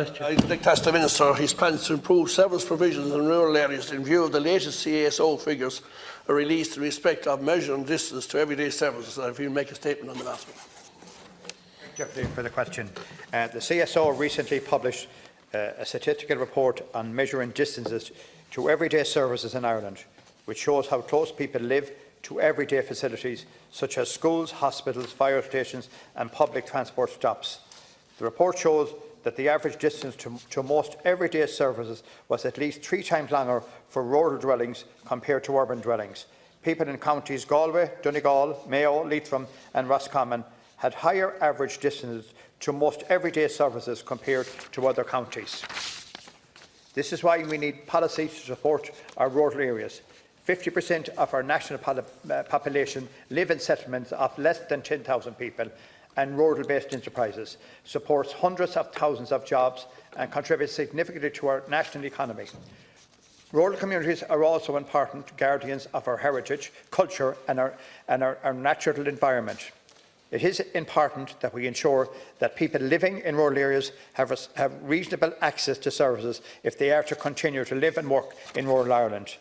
question. I'd like to ask the Minister his plans to improve service provisions in rural areas in view of the latest CSO figures released in respect of measuring distance to everyday services. If you make a statement on the matter. Thank you for the question. The CSO recently published a statistical report on measuring distances to everyday services in Ireland, which shows how close people live to everyday facilities such as schools, hospitals, fire stations and public transport stops. The report shows that the average distance to most everyday services was at least 3 times longer for rural dwellings compared to urban dwellings. People in counties Galway, Donegal, Mayo, Leitrim and Roscommon had higher average distances to most everyday services compared to other counties. This is why we need policies to support our rural areas. 50% of our national population live in settlements of less than 10,000 people, and rural-based enterprises supports hundreds of thousands of jobs and contributes significantly to our national economy. Rural communities are also important guardians of our heritage, culture and our natural environment. It is important that we ensure that people living in rural areas have reasonable access to services if they are to continue to live and work in rural Ireland.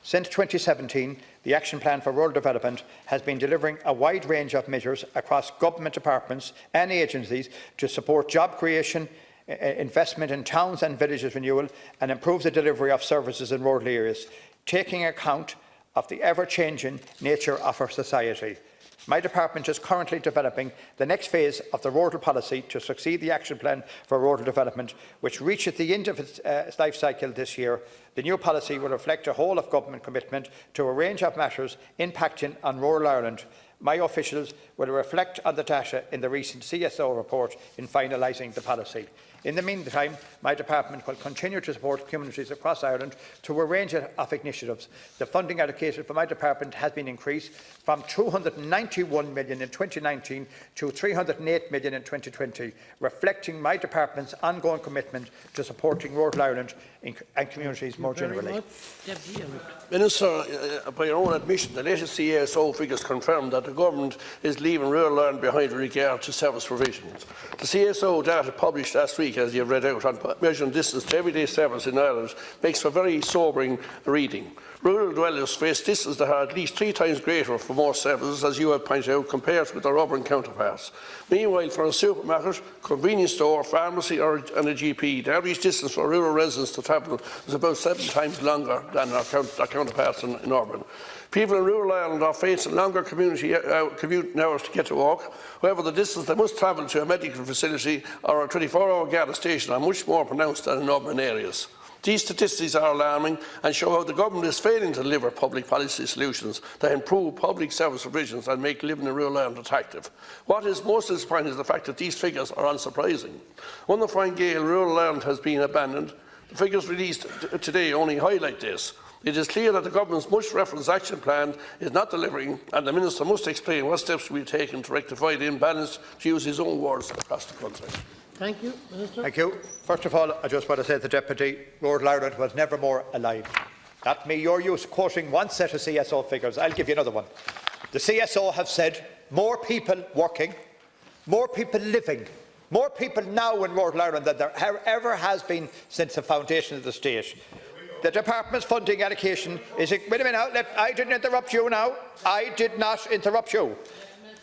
Since 2017, the Action Plan for Rural Development has been delivering a wide range of measures across government departments and agencies to support job creation, investment in towns and villages renewal and improve the delivery of services in rural areas, taking account of the ever-changing nature of our society. My department is currently developing the next phase of the rural policy to succeed the Action Plan for Rural Development, which reaches the end of its life cycle this year. The new policy will reflect a whole-of-government commitment to a range of matters impacting on rural Ireland. My officials will reflect on the data in the recent CSO report in finalising the policy. In the meantime, my department will continue to support communities across Ireland through a range of initiatives. The funding allocated for my department has been increased from €291 million in 2019 to €308 million in 2020, reflecting my department's ongoing commitment to supporting rural Ireland and communities more generally. Minister, by your own admission, the latest CSO figures confirm that the government is leaving rural Ireland behind with regard to service provisions. The CSO data published last week, as you have read out, on measuring distance to everyday service in Ireland makes for very sobering reading. Rural dwellers face distances that are at least 3 times greater for most services, as you have pointed out, compared with their urban counterparts. Meanwhile, for a supermarket, convenience store, pharmacy and a GP, the average distance for rural residents to travel is about 7 times longer than their counterparts in urban. People in rural Ireland are facing longer commuting hours to get to work. However, the distance they must travel to a medical facility or a 24-hour gas station are much more pronounced than in urban areas. These statistics are alarming and show how the government is failing to deliver public policy solutions that improve public service provisions and make living in rural Ireland attractive. What is most disappointing is the fact that these figures are unsurprising. Under Fine Gael, rural Ireland has been abandoned. The figures released today only highlight this. It is clear that the government's much-referenced action plan is not delivering, and the Minister must explain what steps will be taken to rectify the imbalance, to use his own words, across the country. Thank you, Minister. Thank you. First of all, I just want to say to the Deputy, rural Ireland was never more alive. Not me, you're used quoting one set of CSO figures. I'll give you another one. The CSO have said more people working, more people living, more people now in rural Ireland than there ever has been since the foundation of the state. The department's funding allocation is... Wait a minute, I didn't interrupt you now. I did not interrupt you.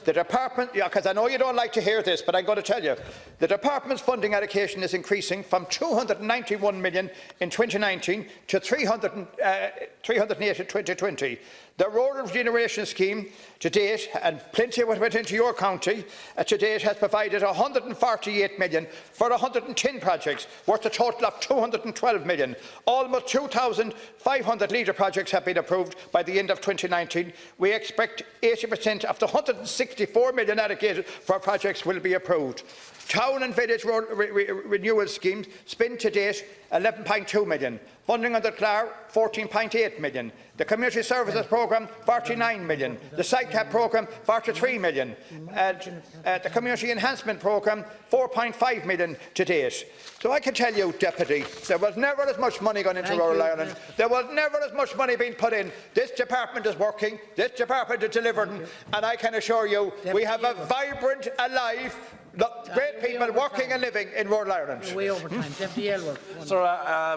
The department, because I know you don't like to hear this, but I'm going to tell you, the department's funding allocation is increasing from €291 million in 2019 to €308 in 2020. The Rural Regeneration Scheme to date, and plenty of what went into your county, to date has provided €148 million for 110 projects, worth a total of €212 million. Almost 2,500 leader projects have been approved by the end of 2019. We expect 80% of the €164 million allocated for projects will be approved. Town and village renewal schemes spent to date €11.2 million. Funding under CLAR €14.8 million. The Community Services Programme €49 million. The SICAP Programme €43 million. And the Community Enhancement Programme €4.5 million to date. So I can tell you, Deputy, there was never as much money gone into rural Ireland. There was never as much money being put in. This department is working. This department is delivering. And I can assure you, we have a vibrant, alive Look, great people working and living in rural Ireland. Way over time. Deputy Aylward. Sir,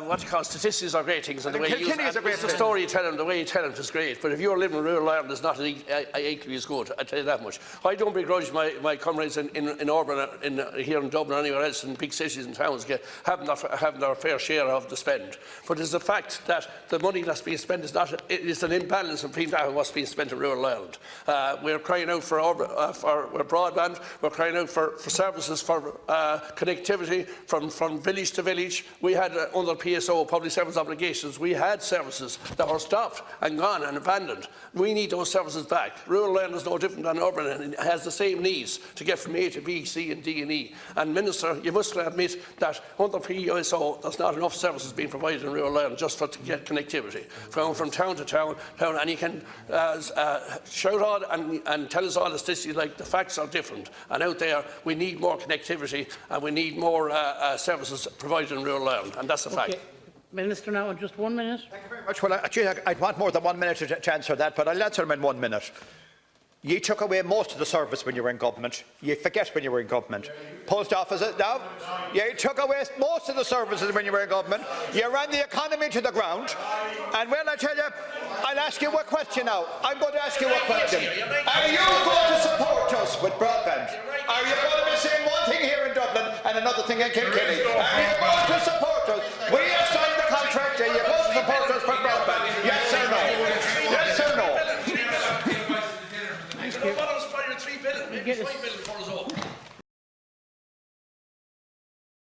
what you call statistics are great things, and the way you use the story you tell them, the way you tell them is great. But if you're living in rural Ireland, it's not equally as good. I tell you that much. I don't begrudge my comrades in urban, here in Dublin or anywhere else in big cities and towns having their fair share of the spend. But it's the fact that the money that's being spent is an imbalance between that and what's being spent in rural Ireland. We're crying out for broadband. We're crying out for services for connectivity from village to village. We had under PSO, public service obligations, we had services that were stopped and gone and abandoned. We need those services back. Rural Ireland is no different than urban, and it has the same needs to get from A to B, C and D and E. And Minister, you must admit that under PSO there's not enough services being provided in rural Ireland just to get connectivity from town to town, and you can shout out and tell us all the statistics like the facts are different. And out there we need more connectivity and we need more services provided in rural Ireland, and that's a fact. Minister, now in just 1 minute. Thank you very much. Well, I'd want more than 1 minute to answer that, but I'll answer them in 1 minute. You took away most of the service when you were in government. You forget when you were in government. Post offices, now? Yeah, you took away most of the services when you were in government. You ran the economy to the ground. And well, I tell you, I'll ask you a question now. I'm going to ask you a question. Are you going to support us with broadband? Are you going to be saying one thing here in Dublin and another thing in Kilkenny? Are you going to support us? We have signed the contract. Are you going to support us for broadband? Yes or no? Yes or no? Get it.